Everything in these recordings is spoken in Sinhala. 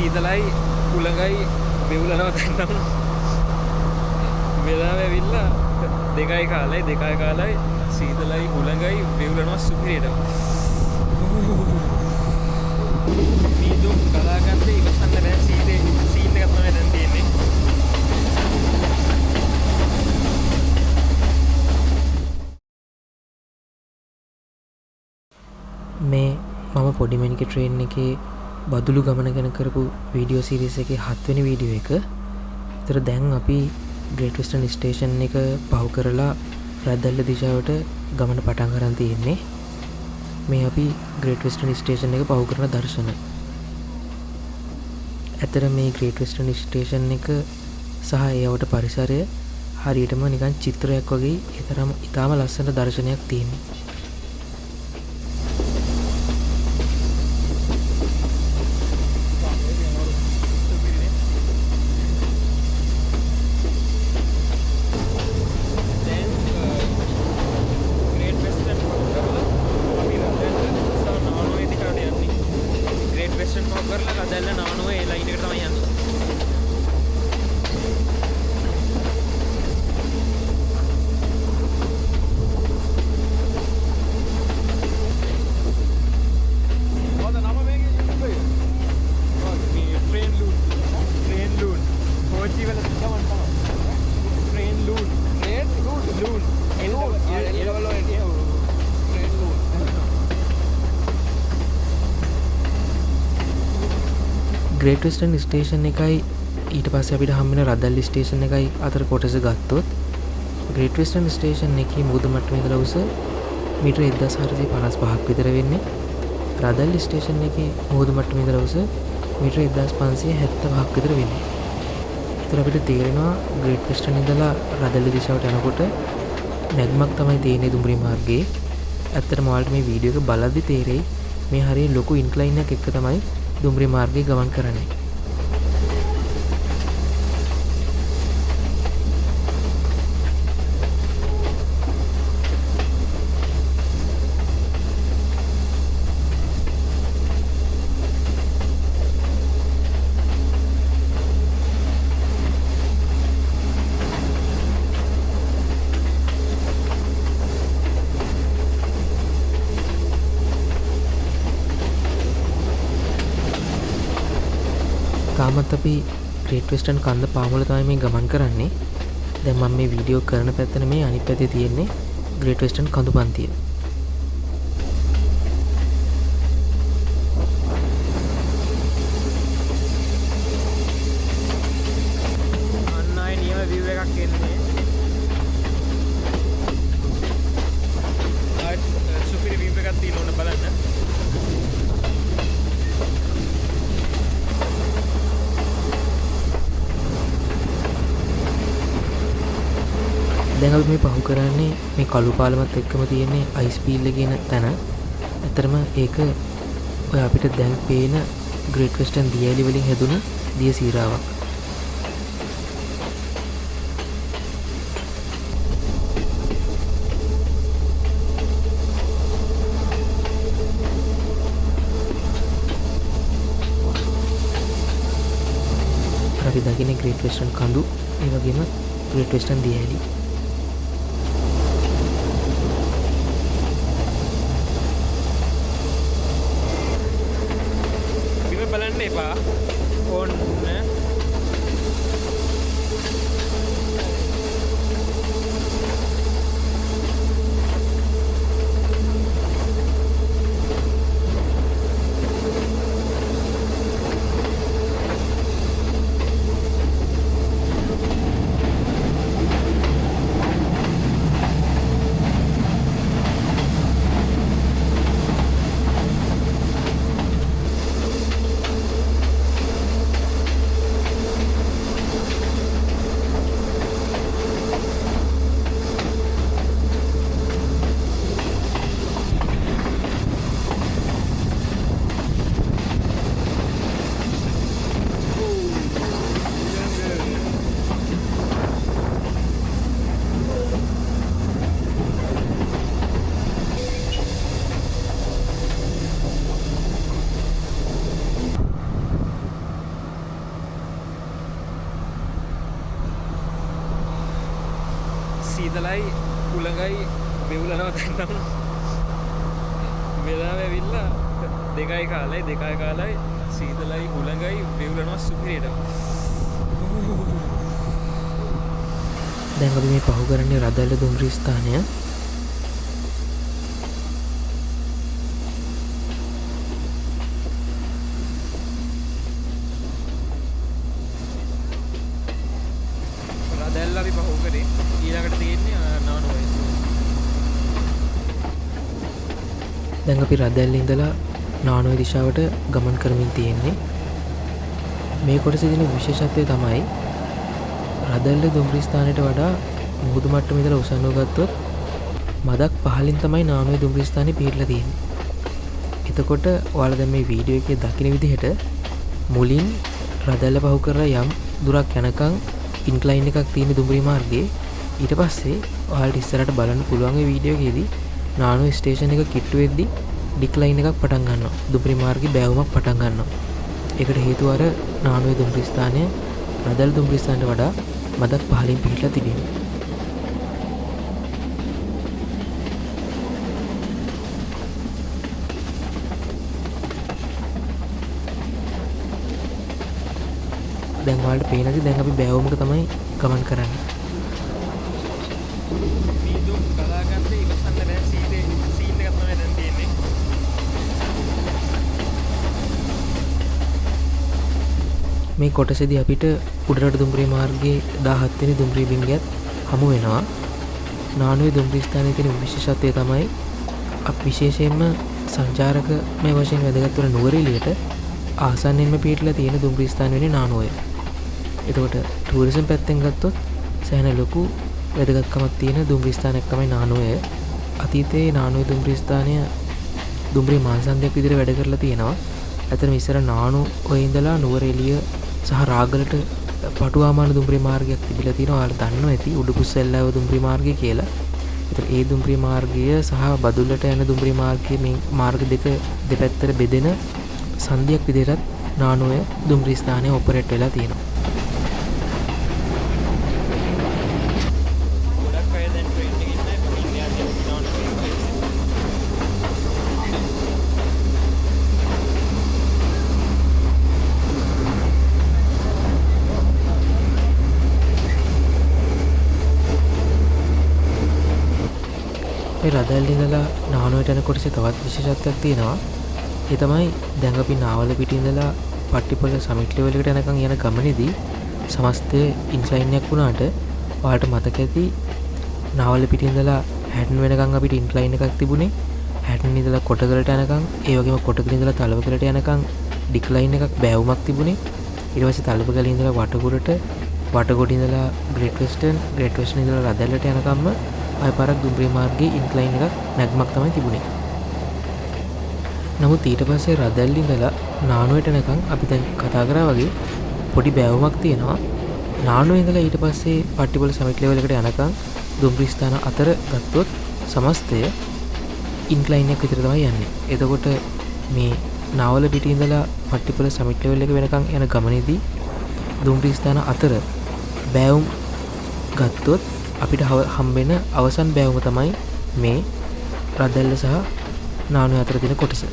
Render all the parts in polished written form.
සීතලයි කුළඟයි වෙවුලනවා දැන්නම් වෙලාව ඇවිල්ලා 2යි කාලයි සීතලයි කුළඟයි වෙවුලනවා සුපිරියට මීදුම් කලාගන්න ඉවසන්න බෑ සීන් එකක් තමයි දැන් තියෙන්නේ මේ මම පොඩිමැනික ට්‍රේන් එකේ බදුලු ගමන ගැන කරපු වීඩියෝ සිරීස් එකේ 7 වෙනි වීඩියෝ එක. ඒතර දැන් අපි ග්‍රේට් වෙස්ටර්න් ස්ටේෂන් එක පහු කරලා රැදැල්ල දිශාවට ගමන පටන් ගන්න තියෙන්නේ. මේ අපි ග්‍රේට් වෙස්ටර්න් ස්ටේෂන් එක පහු කරන දර්ශන. ඇතර මේ ග්‍රේට් වෙස්ටර්න් ස්ටේෂන් එක සහ ඒවට පරිසරය හරියටම නිකන් චිත්‍රයක් වගේ ඊතරම් ඉතාම ලස්සන දර්ශනයක් තියෙනවා. ග්‍රේට් වෙස්ටර්න් ස්ටේෂන් එකයි ඊට පස්සේ අපිට හම්බෙන රදල්ලි ස්ටේෂන් එකයි අතර කොටස ගත්තොත් ග්‍රේට් වෙස්ටර්න් ස්ටේෂන් එකේ මුහුදු මට්ටමේ ඉඳලා උස මීටර 1455ක් විතර වෙන්නේ. රදල්ලි ස්ටේෂන් එකේ මුහුදු මට්ටමේ ඉඳලා උස මීටර 1575ක් විතර වෙන්නේ. ඒතර අපිට තේරෙනවා ග්‍රේට් වෙස්ටර්න් ඉඳලා රදල්ලි දිශාවට යනකොට නැග්මක් තමයි තියෙන්නේ දුම්රිය මාර්ගයේ. ඇත්තටම ඔයාලට මේ වීඩියෝ එක බලද්දි තේරෙයි මේ හරිය ලොකු ඉන්ක්ලයින් එකක් එක්ක තමයි දුම්රිය මාර්ගයේ ගමන් කරන්නේ. තාමත් අපි ග්‍රේට් වෙස්ටර්න් කන්ද පාමුල තමයි මේ ගමන් කරන්නේ. දැන් මම මේ වීඩියෝ කරන පැත්තේ මේ අනිත් පැත්තේ තියෙන්නේ ග්‍රේට් වෙස්ටර්න් කඳු පන්තිය. අන්න ආයේ නියම view එකක් එන්නේ. ආයෙත් සුපිරි view එකක් තියෙනවා බලන්න. දැන් අපි මේ පහු කරන්නේ මේ කළු පාලමත් එක්කම තියෙන්නේ අයිස් පීල් කියන තැන. ඇත්තරම ඒක ඔය අපිට දැන් පේන ග්‍රේට් වෙස්ටර්න් දියඇලි වලින් හැදුණු දිය සීරාවක්. අපි දකින්නේ ග්‍රේට් වෙස්ටර්න් කඳු, ඒ වගේම ග්‍රේට් වෙස්ටර්න් දියඇලි. බලන්න එපා ඕන්න සීතලයි හුළඟයි වෙවුලනවා දැන්නම් වෙලාව ඇවිල්ලා 2යි කාලයි සීතලයි හුළඟයි වෙවුලනවා සුපිරියට. දැන් අපි මේ පහු කරන්නේ රදල්ල දුම්රිය ස්ථානය. රදල්ල අපි පහු කරේ. ඊළඟට තියෙන්නේ නානුවයි. දැන් අපි රදල්ල ඉඳලා නානුවේ දිශාවට ගමන් කරමින් තියෙන්නේ. මේ කොටසේ තියෙන විශේෂත්වය තමයි රදල්ල දුම්රිය ස්ථානයට වඩා මුහුදු මට්ටම ඉඳලා උසන්ව ගත්තොත් මදක් පහලින් තමයි නානුවේ දුම්රිය ස්ථානේ පිහිටලා තියෙන්නේ. එතකොට ඔයාලා දැන් මේ වීඩියෝ එකේ දකින විදිහට මුලින් රදල්ල පහු කරලා යම් දුරක් යනකම් ඉන්ක්ලයින් එකක් තියෙන දුම්රිය මාර්ගයේ ඊට පස්සේ ඔයාලට ඉස්සරහට බලන්න පුළුවන් මේ වීඩියෝ එකේදී නානුවේ ස්ටේෂන් එක කිට්ටු වෙද්දී ඩික්ලයින් එකක් පටන් ගන්නවා. දුම්රිය මාර්ගයේ බෑවුමක් පටන් ගන්නවා. ඒකට හේතුව අර නානුවේ දුම්රිය ස්ථානය රදල්ල දුම්රිය ස්ථානයට වඩා මදක් පහලින් පිහිටලා තිබීම. දැන් ඔයාලට පේනද දැන් අපි බෑවුමක තමයි ගමන් කරන්නේ. මීදුම් ගලාගත්තේ ඉවසන්න බෑ සීන් එකක් තමයි දැන් තියෙන්නේ. මේ කොටසේදී අපිට උඩරට දුම්රිය මාර්ගයේ 17 වෙනි දුම්රිය බිංගයත් හමු වෙනවා. නානුවේ දුම්රිය ස්ථානයේ තියෙන විශේෂත්වය තමයි විශේෂයෙන්ම සංචාරකමය වශයෙන් වැදගත් වන නුවර එළියට ආසන්නයෙන්ම පිහිටලා තියෙන දුම්රිය ස්ථාන වෙන්නේ නානුවය. එතකොට ටූරිසම් පැත්තෙන් ගත්තොත් සෑහෙන ලොකු වැදගත්කමක් තියෙන දුම්රිය ස්ථානයක් තමයි නානුවය. අතීතයේ නානුවේ දුම්රිය ස්ථානය දුම්රිය මාංශන්දයක් විදිහට වැඩ කරලා තියෙනවා. ඇත්තටම ඉස්සර නානුවේ ඉඳලා නුවර එළිය සහ රාගලට පටුවාමාන දුම්රිය මාර්ගයක් තිබිලා තියෙනවා. ඔයාලා දන්නවා ඇති උඩුකුස්සෙල්ලාව දුම්රිය මාර්ගය කියලා. ඒතර ඒ දුම්රිය මාර්ගය සහ බදුල්ලට යන දුම්රිය මාර්ගයේ මේ මාර්ග දෙක දෙපැත්තට බෙදෙන සංදියක් විදිහට නානුවේ දුම්රිය ස්ථානය ඔපරේට් වෙලා තියෙනවා. ගොඩක් අය දැන් ට්‍රේන් එකේ ඉන්නේ ඉන්දියාවේ නානුවේ. මේ රදල්ල ඉඳලා නානුවට යන කොටසේ තවත් විශේෂත්වයක් තියෙනවා. ඒ තමයි දැන් අපි නාවල පිටින් ඉඳලා පට්ටිපොළ සමිට් ලෙවල් එකට යනකම් යන ගමනේදී සමස්තය ඉන්ක්ලයින් එකක් වුණාට ඔයාලට මතක ඇති නාවල පිටින් ඉඳලා හැටන් වෙනකම් අපිට ඉන්ක්ලයින් එකක් තිබුණේ. හැටන් ඉඳලා කොටගලට යනකම් ඒ වගේම කොටගල ඉඳලා තලවකලට යනකම් ඩික්ලයින් එකක් බෑවුමක් තිබුණේ. ඊට පස්සේ තලවකල ඉඳලා වටකොඩට වටකොඩ ඉඳලා ග්‍රේට් වෙස්ටර්න් ඉඳලා රදල්ලට යනකම්ම ආය පාරක් දුම්රිය මාර්ගයේ ඉන්ක්ලයින් එකක් නැග්මක් තමයි තිබුණේ. නමුත් ඊට පස්සේ රදල්ල ඉඳලා නානුවට යනකම් අපි දැන් කතා කරා වගේ පොඩි බෑවුමක් තියෙනවා. නානුවේ ඉඳලා ඊට පස්සේ පට්ටිපොළ සමිට් ලෙවල් එකට යනකම් දුම්රිය ස්ථාන අතර ගත්තොත් සමස්තය ඉන්ක්ලයින් එකක් විතර තමයි යන්නේ. එතකොට මේ නාවල පිටින් ඉඳලා පට්ටිපොළ සමිට් ලෙවල් එක වෙනකම් යන ගමනේදී දුම්රිය ස්ථාන අතර බෑවුම් ගත්තොත් අපිට හම්බෙන අවසන් බෑවුම තමයි මේ රදල්ල සහ නානුවේ අතර තියෙන කොටස.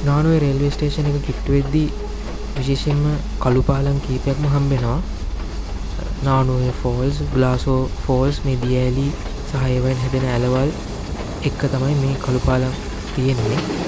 නානුවේ රේල්වේ ස්ටේෂන් එක කිට්ටු වෙද්දී විශේෂයෙන්ම කළු පාලම් කීපයක්ම හම්බෙනවා. නානුවේ ෆෝල්ස්, බ්ලාසෝ ෆෝල්ස්, මේ දියඇලි සහ ඒවෙන් හැදෙන ඇලවල් එක තමයි මේ කළු පාලම් තියෙන්නේ.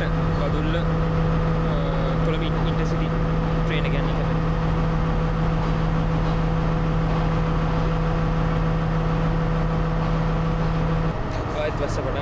අපිට බදුල්ල කොළඹ ඉන්ටර්සිටි ට්‍රේන් එක යන්නේ කියලා. ආයෙත් බස් එක පටන්